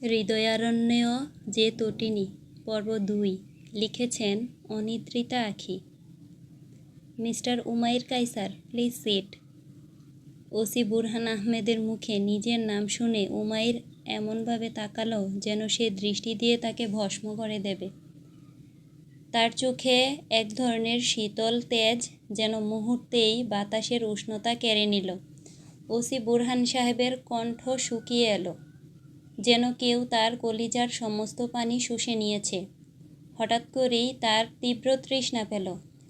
হৃদয়ারণ্য যে তটিনী পর্ব 2 লিখেছেন Anidrita Akhi. Mister Umair Kaiser, please sit. OC Burhan আহমেদের মুখে নিজের নাম শুনে উমাইর এমনভাবে তাকালো যেন সে দৃষ্টি দিয়ে তাকে ভস্ম করে দেবে। তার চোখে এক ধরনের শীতল তেজ যেন মুহূর্তেই বাতাসের উষ্ণতা কেড়ে নিল। ওসি বুরহান সাহেবের কণ্ঠ শুকিয়ে এলো, যেন কেউ তার কলিজার সমস্ত পানি শুষে নিয়েছে। হঠাৎ করেই তার তীব্র তৃষ্ণা পেল,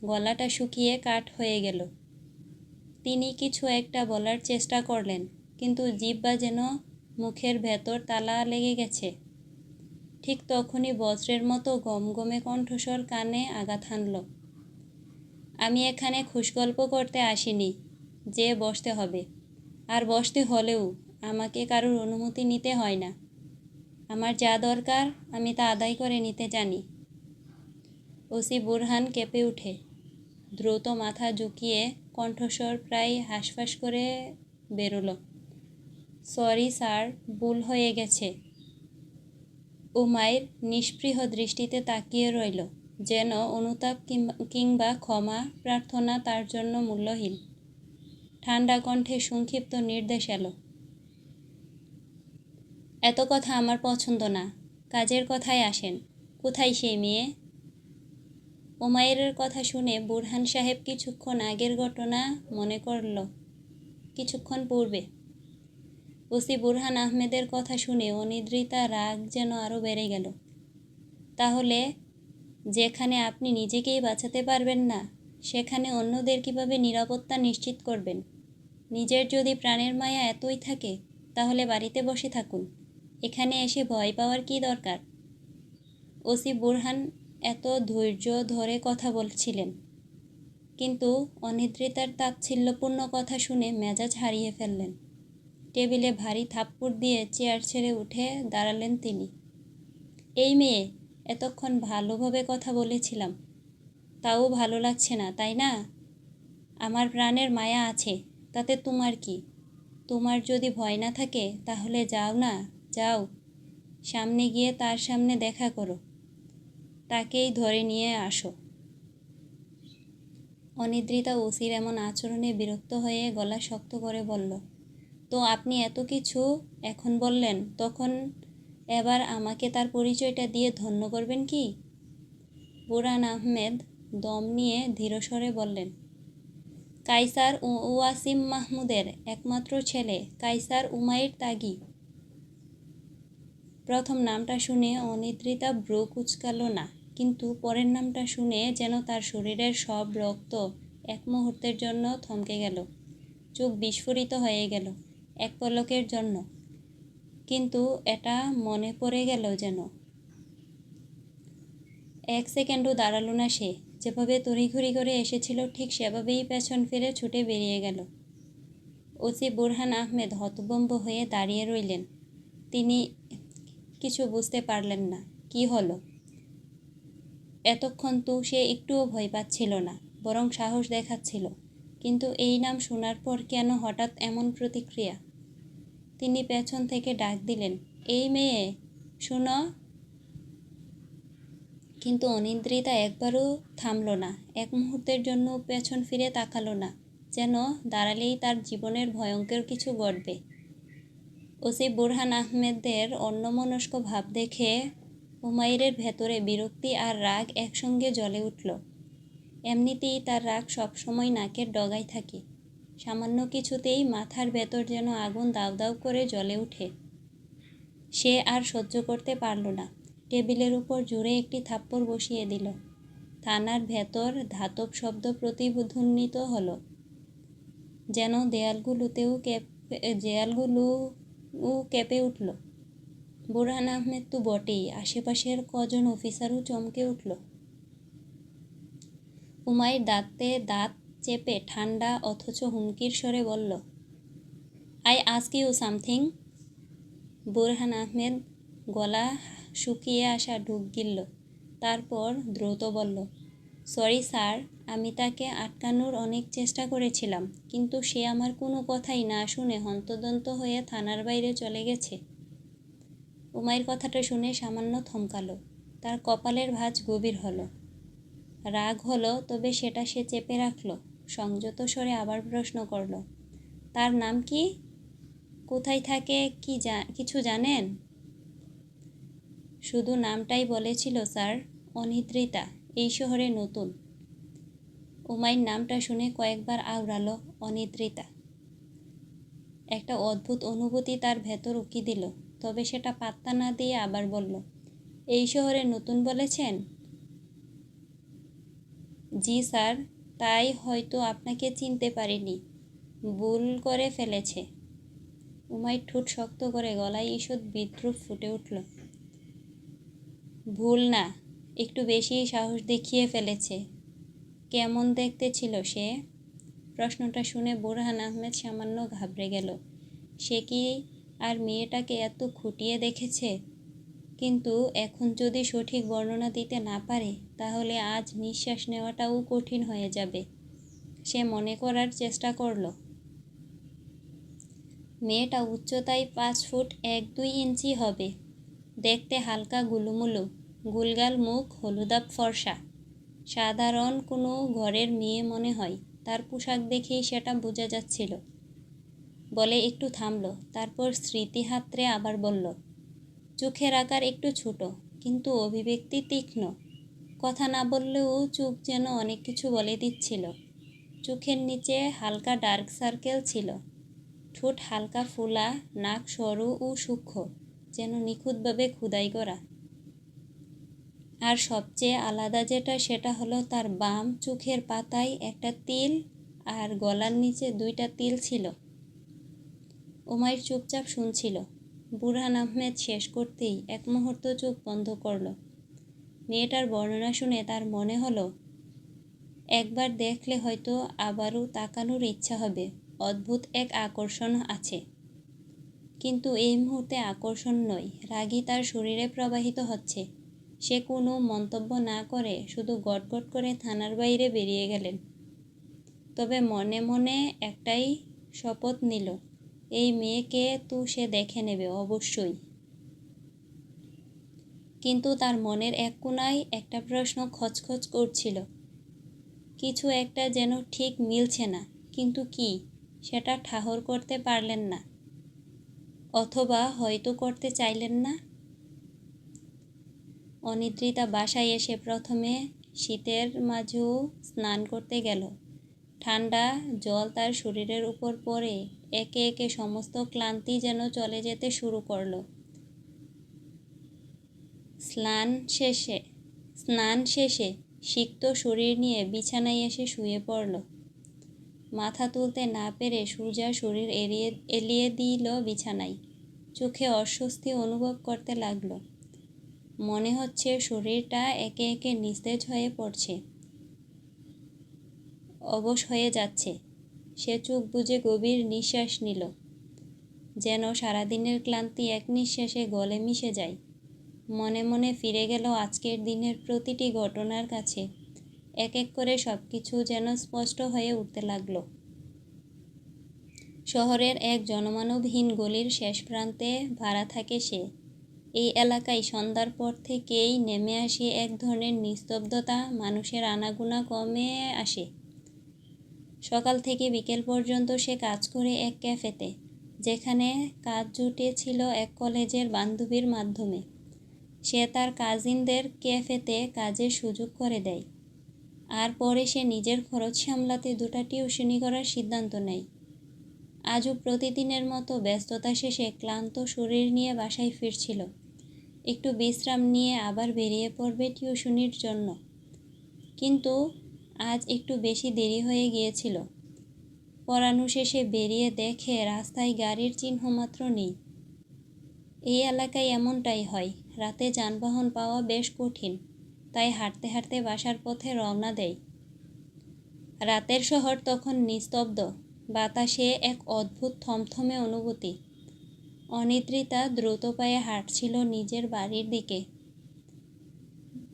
গলাটা শুকিয়ে কাঠ হয়ে গেল। তিনি কিছু একটা বলার চেষ্টা করলেন, কিন্তু জিহ্বা যেন মুখের ভেতর তালা লেগে গেছে। ঠিক তখনই বজ্রের মতো গমগমে কণ্ঠস্বর কানে আঘাত হানল। আমি এখানে খুশগল্প করতে আসিনি যে বসতে হবে, আর বসতে হলেও আমাকে কারোর অনুমতি নিতে হয় না। আমার যা দরকার আমি তা আদায় করে নিতে জানি। ওসি বুরহান কেঁপে উঠে দ্রুত মাথা ঝুঁকিয়ে কণ্ঠস্বর প্রায় হাঁসফাঁস করে বেরোলো, সরি স্যার, ভুল হয়ে গেছে। উমাইর নিস্পৃহ দৃষ্টিতে তাকিয়ে রইল, যেন অনুতাপ কিংবা ক্ষমা প্রার্থনা তার জন্য মূল্যহীন। ঠান্ডা কণ্ঠে সংক্ষিপ্ত নির্দেশ এলো, এত কথা আমার পছন্দ না, কাজের কথায় আসেন। কোথায় সেই মেয়ে? উমাইরের কথা শুনে বুরহান সাহেব কিছুক্ষণ আগের ঘটনা মনে করল। কিছুক্ষণ পূর্বে ওসি বুরহান আহমেদের কথা শুনে অনিদ্রিতা রাগ যেন আরও বেড়ে গেল। তাহলে যেখানে আপনি নিজেকেই বাঁচাতে পারবেন না, সেখানে অন্যদের কিভাবে নিরাপত্তা নিশ্চিত করবেন? নিজের যদি প্রাণের মায়া এতই থাকে, তাহলে বাড়িতে বসে থাকুন। এখানে এসে ভয় পাওয়ার কী দরকার? ওসি বুরহান এত ধৈর্য ধরে কথা বলছিলেন, কিন্তু অনিদ্রিতার তাচ্ছিল্যপূর্ণ কথা শুনে মেজাজ হারিয়ে ফেললেন। টেবিলে ভারী থাপ্পড় দিয়ে চেয়ার ছেড়ে উঠে দাঁড়ালেন তিনি। এই মেয়ে, এতক্ষণ ভালোভাবে কথা বলেছিলাম, তাও ভালো লাগছে না, তাই না? আমার প্রাণের মায়া আছে, তাতে তোমার কি? তোমার যদি ভয় না থাকে তাহলে যাও না, যাও, সামনে গিয়ে তার সামনে দেখা করো, তাকেই ধরে নিয়ে আসো। অনিদ্রিতা ওসির এমন আচরণে বিরক্ত হয়ে গলা শক্ত করে বলল, তো আপনি এত কিছু এখন বললেন, তখন এবার আমাকে তার পরিচয়টা দিয়ে ধন্য করবেন কি? বুরহান আহমেদ দম নিয়ে ধীরস্বরে বললেন, কায়সার ওয়াসিম মাহমুদের একমাত্র ছেলে কায়সার উমাইর তাগি। প্রথম নামটা শুনে অনিদ্রিতা ভ্রু কুঁচকাল না, কিন্তু পরের নামটা শুনে যেন তার শরীরের সব রক্ত এক মুহূর্তের জন্য থমকে গেল। চোখ বিস্ফোরিত হয়ে গেল এক পলকের জন্য, কিন্তু এটা মনে পড়ে গেল যেন। এক সেকেন্ডও দাঁড়ালো না সে। যেভাবে তড়িঘড়ি করে এসেছিল ঠিক সেভাবেই পেছন ফিরে ছুটে বেরিয়ে গেল। ওসি বুরহান আহমেদ হতভম্ব হয়ে দাঁড়িয়ে রইলেন। তিনি কিছু বুঝতে পারলেন না, কি হলো। এতক্ষণ তো সে একটুও ভয় পাচ্ছিল না, বরং সাহস দেখাচ্ছিল, কিন্তু এই নাম শোনার পর কেন হঠাৎ এমন প্রতিক্রিয়া? তিনি পেছন থেকে ডাক দিলেন, এই মেয়ে, শোনো। কিন্তু অনিদ্রিতা একবারও থামল না, এক মুহূর্তের জন্য পেছন ফিরে তাকালো না, যেন দাঁড়ালেই তার জীবনের ভয়ঙ্কর কিছু ঘটবে। ওসি বুরহান আহমেদের অন্যমনস্ক ভাব দেখে উমাইরের ভেতরে বিরক্তি আর রাগ একসঙ্গে জ্বলে উঠল। এমনিতেই তার রাগ সবসময় নাকের ডগায় থাকে, সামান্য কিছুতেই মাথার ভেতর যেন আগুন দাউ দাউ করে জ্বলে ওঠে। সে আর সহ্য করতে পারল না, টেবিলের উপর জোরে একটি থাপ্পড় বসিয়ে দিল। থানার ভেতর ধাতব শব্দ প্রতিধ্বনিত হলো, যেন দেয়ালগুলো কেঁপে উঠল। বুরহান আহমেদ তো বটেই, আশেপাশের কজন অফিসারও চমকে উঠল। উমাইর দাঁতে দাঁত চেপে ঠান্ডা অথচ হুমকির স্বরে বলল, I ask you something. Burhan Ahmed গলা শুকিয়ে আসা ঢুক গিলল, তারপর দ্রুত বলল, সরি স্যার, আমি তাকে আটকানোর অনেক চেষ্টা করেছিলাম, কিন্তু সে আমার কোনো কথাই না শুনে হন্তদন্ত হয়ে থানার বাইরে চলে গেছে। উমাইর কথাটা শুনে সামান্য থমকালো। তার কপালের ভাঁজ গভীর হলো। রাগ হলো, তবে সেটা সে চেপে রাখল। সংযত স্বরে আবার প্রশ্ন করল, তার নাম কি? কোথায় থাকে কিছু জানেন? শুধু নামটাই বলেছিল স্যার, অনিদ্রিতা, এই শহরে নতুন। উমাইর নামটা শুনে কয়েকবার আওড়ালো, অনিদ্রিতা। একটা অদ্ভুত অনুভূতি তার ভেতর উকি দিল, তবে সেটা পাত্তা না দিয়ে আবার বলল, এই শহরে নতুন বলেছেন? জি স্যার, তাই হয়তো আপনাকে চিনতে পারিনি, ভুল করে ফেলেছে। উমাইর ঠোঁট শক্ত করে গলায় ঈষৎ বিদ্রূপ ফুটে উঠল। ভুল না, একটু বেশি সাহস দেখিয়ে ফেলেছে। কেমন দেখতে ছিল সে? প্রশ্নটা শুনে বুরহান আহমেদ সামান্য ঘাবড়ে গেল। সে কি আর মেয়েটাকে এত খুঁটিয়ে দেখেছে? কিন্তু এখন যদি সঠিক বর্ণনা দিতে না পারে, তাহলে আজ নিঃশ্বাস নেওয়াটাও কঠিন হয়ে যাবে। সে মনে করার চেষ্টা করল। মেয়েটা উচ্চতায় 5 ফুট 1-2 ইঞ্চি হবে। দেখতে হালকা গুলুমুলু, গুলগাল মুখ, হলুদাভ ফর্সা। সাধারণ কোনো ঘরের মেয়ে মনে হয়। তার পোশাক দেখেই সেটা বোঝা যাচ্ছিল। বলে একটু থামল, তারপর স্মৃতি হাতড়ে আবার বলল, চোখের আকার একটু ছোট, কিন্তু অভিব্যক্তি তীক্ষ্ণ। কথা না বললেও চোখ যেন অনেক কিছু বলে দিচ্ছিল। চোখের নিচে হালকা ডার্ক সার্কেল ছিল। ঠোঁট হালকা ফোলা, নাক সরু ও সূক্ষ্ম, যেন নিখুঁতভাবে খোদাই করা। আর সবচেয়ে আলাদা যেটা, সেটা হলো তার বাম চোখের পাতায় একটা তিল, আর গলার নিচে 2টা তিল ছিল। উমাইর চুপচাপ শুনছিল। বুরহান আহমেদ শেষ করতেই এক মুহূর্ত চোখ বন্ধ করল। মেয়েটার বর্ণনা শুনে তার মনে হলো, একবার দেখলে হয়তো আবারও তাকানোর ইচ্ছা হবে। অদ্ভুত এক আকর্ষণ আছে। কিন্তু এই মুহূর্তে আকর্ষণ নয়, রাগই তার শরীরে প্রবাহিত হচ্ছে। সে কোনো মন্তব্য না করে শুধু গটগট করে থানার বাইরে বেরিয়ে গেলেন। তবে মনে মনে একটাই শপথ নিল, এই মেয়েকে তো সে দেখে নেবে অবশ্যই। কিন্তু তার মনের এক কোণায় একটা প্রশ্ন খচখচ করছিল। কিছু একটা যেন ঠিক মিলছে না, কিন্তু কি, সেটা ঠাহর করতে পারলেন না। অথবা হয়তো করতে চাইলেন না। অনিদ্রিতা বাসায় এসে প্রথমে শীতের মাঝেও স্নান করতে গেল। ঠান্ডা জল তার শরীরের উপর পড়ে একে একে সমস্ত ক্লান্তি যেন চলে যেতে শুরু করল। স্নান শেষে সিক্ত শরীর নিয়ে বিছানায় এসে শুয়ে পড়ল। মাথা তুলতে না পেরে সোজা শরীর এলিয়ে দিল বিছানায়। চোখে অস্বস্তি অনুভব করতে লাগলো। মনে হচ্ছে শরীরটা একে একে নিস্তেজ হয়ে পড়ছে, অবশ হয়ে যাচ্ছে। সে চোখ বুজে গভীর নিঃশ্বাস নিল, যেন সারাদিনের ক্লান্তি এক নিঃশ্বাসে গলে মিশে যায়। মনে মনে ফিরে গেল আজকের দিনের প্রতিটি ঘটনার কাছে। এক এক করে সব কিছু যেন স্পষ্ট হয়ে উঠতে লাগলো। শহরের এক জনমানবহীন গলির শেষ প্রান্তে ভাড়া থাকে সে। এই এলাকায় সন্ধ্যার পর থেকেই নেমে আসে এক ধরনের নিস্তব্ধতা। মানুষের আনাগোনা কমে আসে। সকাল থেকে বিকেল পর্যন্ত সে কাজ করে এক ক্যাফেতে, যেখানে কাজ জুটেছিল এক কলেজের বান্ধবীর মাধ্যমে। সে তার কাজিনদের ক্যাফেতে কাজের সুযোগ করে দেয়। আর পরে সে নিজের খরচ সামলাতে 2টা টিউশনি করার সিদ্ধান্ত নেয়। আজও প্রতিদিনের মতো ব্যস্ততা শেষে ক্লান্ত শরীর নিয়ে বাসায় ফিরছিল। একটু বিশ্রাম নিয়ে আবার বেরিয়ে পড়বে টিউশনির জন্য। কিন্তু আজ একটু বেশি দেরি হয়ে গিয়েছিল। পড়ানো শেষে বেরিয়ে দেখে রাস্তায় গাড়ির চিহ্নমাত্র নেই। এই এলাকায় এমনটাই হয়, রাতে যানবাহন পাওয়া বেশ কঠিন। তাই হাঁটতে হাঁটতে বাসার পথে রওনা দেয়। রাতের শহর তখন নিস্তব্ধ। বাতাসে এক অদ্ভুত থমথমে অনুভূতি। অনিদ্রিতা দ্রুত পায়ে হাঁটছিল নিজের বাড়ির দিকে।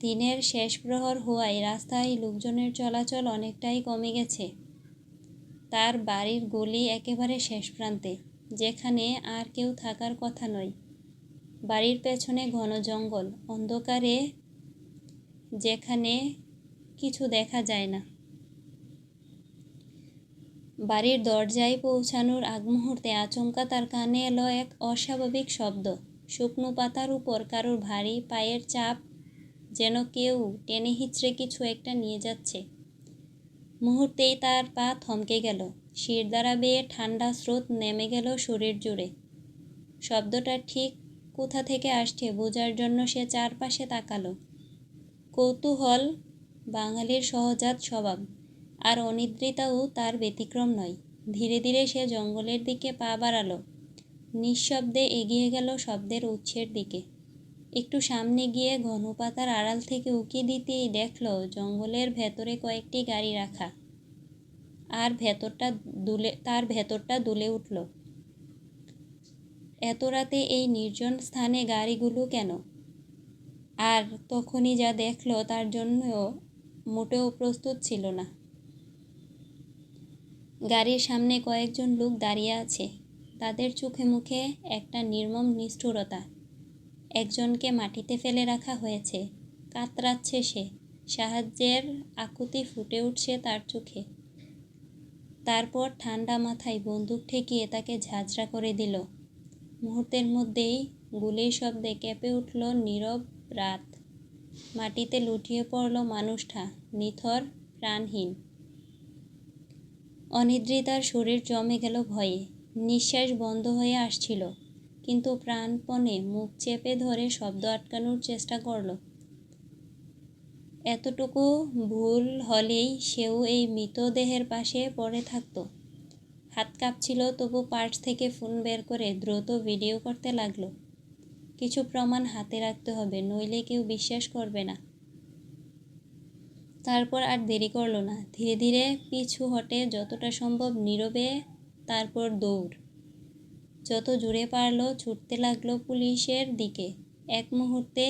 দিনের শেষ প্রহর হওয়ায় রাস্তায় লোকজনের চলাচল অনেকটাই কমে গেছে। তার বাড়ির গলি একেবারে শেষ প্রান্তে, যেখানে আর কেউ থাকার কথা নয়। বাড়ির পেছনে ঘন জঙ্গল, অন্ধকারে যেখানে কিছু দেখা যায় না। বাড়ির দরজায় পৌঁছানোর আগ মুহূর্তে আচমকা তার কানে এলো এক অস্বাভাবিক শব্দ। শুকনো পাতার উপর কারোর ভারী পায়ের চাপ, যেন কেউ টেনে হিঁচড়ে কিছু একটা নিয়ে যাচ্ছে। মুহূর্তেই তার পা থমকে গেল। শিরদাঁড়া বেয়ে ঠান্ডা স্রোত নেমে গেল শরীর জুড়ে। শব্দটা ঠিক কোথা থেকে আসছে বোঝার জন্য সে চারপাশে তাকালো। কৌতূহল বাঙালির সহজাত স্বভাব, আর অনিদ্রিতাও তার ব্যতিক্রম নয়। ধীরে ধীরে সে জঙ্গলের দিকে পা বাড়ালো, নিঃশব্দে এগিয়ে গেল শব্দের উৎসের দিকে। একটু সামনে গিয়ে ঘন পাতার আড়াল থেকে উঁকি দিতেই দেখল জঙ্গলের ভেতরে কয়েকটি গাড়ি রাখা, আর তার ভেতরটা দুলে উঠল। এত রাতে এই নির্জন স্থানে গাড়িগুলো কেন? আর তখনই যা দেখল তার জন্য মোটেও প্রস্তুত ছিল না। গাড়ির সামনে কয়েকজন লোক দাঁড়িয়ে আছে, তাদের চোখে মুখে একটা নির্মম নিষ্ঠুরতা। একজনকে মাটিতে ফেলে রাখা হয়েছে, কাতরাচ্ছে সে, সাহায্যের আকুতি ফুটে উঠছে তার চোখে। তারপর ঠান্ডা মাথায় বন্দুক ঠেকিয়ে তাকে ঝাঁঝরা করে দিল। মুহূর্তের মধ্যেই গুলির শব্দে কেঁপে উঠল নীরব রাত। মাটিতে লুটিয়ে পড়ল মানুষটা, নিথর, প্রাণহীন। অনিদ্রিতার শরীর জমে গেল ভয়ে, নিঃশ্বাস বন্ধ হয়ে আসছিল, কিন্তু প্রাণপণে মুখ চেপে ধরে শব্দ আটকানোর চেষ্টা করল। এতটুকু ভুল হলেই সেও এই মৃতদেহের পাশে পড়ে থাকত। হাত কাঁপছিল, তবু পার্স থেকে ফোন বের করে দ্রুত ভিডিও করতে লাগলো। কিছু প্রমাণ হাতে রাখতে হবে, নইলে কেউ বিশ্বাস করবে না। তারপর আর দেরি করল না, ধীরে ধীরে পিছু হটে যতটা সম্ভব নীরবে, তারপর দৌড়। যত জোরে পারল ছুটতে লাগলো পুলিশের দিকে। এক মুহূর্তে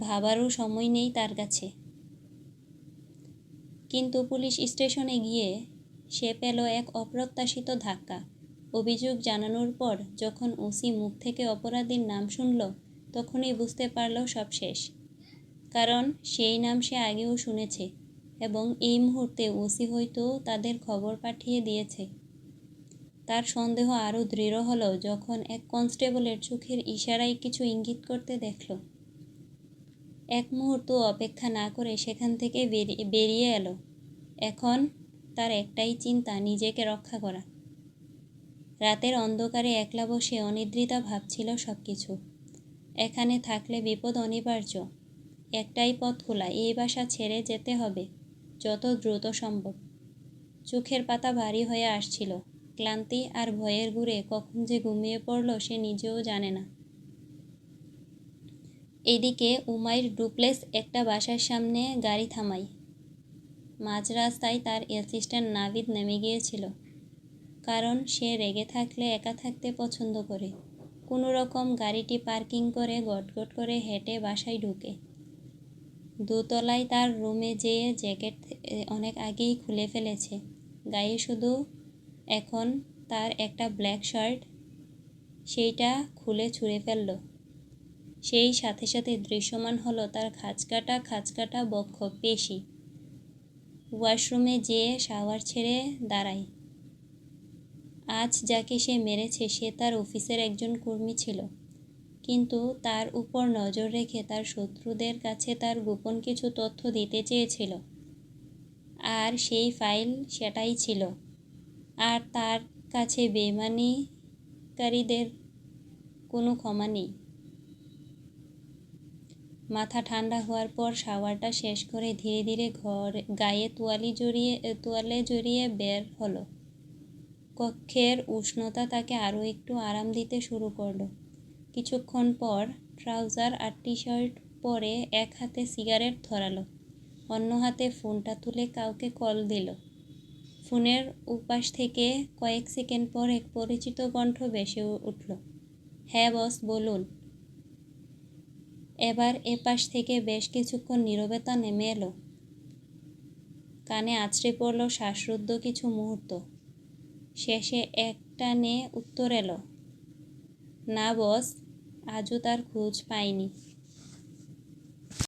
ভাবারও সময় নেই তার কাছে। কিন্তু পুলিশ স্টেশনে গিয়ে সে পেল এক অপ্রত্যাশিত ধাক্কা। অভিযোগ জানানোর পর যখন ওসি মুখ থেকে অপরাধীর নাম শুনল, তখনই বুঝতে পারল সব শেষ। কারণ সেই নাম সে আগেও শুনেছে, এবং এই মুহূর্তে ওসি হয়তো তাদের খবর পাঠিয়ে দিয়েছে। তার সন্দেহ আরও দৃঢ় হলো যখন এক কনস্টেবলের চোখের ইশারায় কিছু ইঙ্গিত করতে দেখল। এক মুহূর্ত অপেক্ষা না করে সেখান থেকে বেরিয়ে এলো। এখন তার একটাই চিন্তা, নিজেকে রক্ষা করা। রাতের অন্ধকারে একলা বসে অনিদ্রিতা ভাবছিল সব কিছু। এখানে থাকলে বিপদ অনিবার্য। একটাই পথ খোলা, এই বাসা ছেড়ে যেতে হবে যত দ্রুত সম্ভব। চোখের পাতা ভারী হয়ে আসছিল, ক্লান্তি আর ভয়ের ঘুরে কখন যে ঘুমিয়ে পড়ল সে নিজেও জানে না। এদিকে উমাইর ডুপ্লেক্স একটা বাসার সামনে গাড়ি থামায়। মাঝ রাস্তায় তার অ্যাসিস্ট্যান্ট নাভিদ নেমে গিয়েছিল, কারণ সে রেগে থাকলে একা থাকতে পছন্দ করে। কোনো রকম গাড়িটি পার্কিং করে গটগট করে হেঁটে বাসায় ঢুকে। দোতলায় তার রুমে যেয়ে জ্যাকেট অনেক আগেই খুলে ফেলেছে, গায়ে শুধু এখন তার একটা ব্ল্যাক শার্ট, সেইটা খুলে ছুঁড়ে ফেলল। সেই সাথে সাথে দৃশ্যমান হলো তার খাঁচকাটা বক্ষ পেশি। ওয়াশরুমে যেয়ে শাওয়ার ছেড়ে দাঁড়ায়। আজ যাকে সে মেরেছে সে তার অফিসের একজন কর্মী ছিল, কিন্তু তার উপর নজর রেখে তার শত্রুদের কাছে তার গোপন কিছু তথ্য দিতে চেয়েছিল। আর সেই ফাইল সেটাই ছিল। আর তার কাছে বেইমানিকারীদের কোনো ক্ষমা নেই। মাথা ঠান্ডা হওয়ার পর শাওয়ারটা শেষ করে ধীরে ধীরে গায়ে তোয়ালে জড়িয়ে বের হলো। কক্ষের উষ্ণতা তাকে আরও একটু আরাম দিতে শুরু করলো। কিছুক্ষণ পর ট্রাউজার আর টি-শার্ট পরে এক হাতে সিগারেট ধরালো, অন্য হাতে ফোনটা তুলে কাউকে কল দিল। ফোনের উপাস থেকে কয়েক সেকেন্ড পর এক পরিচিত কণ্ঠ ভেসে উঠল। হ্যাঁ বস, বলুন। এবার এপাশ থেকে বেশ কিছুক্ষণ নীরবতা নেমে এলো। কানে আছড়ে পড়ল শ্বাসরুদ্ধ কিছু মুহূর্ত। শেষে একটানে উত্তর এলো, না বস, আজও তার খোঁজ পায়নি।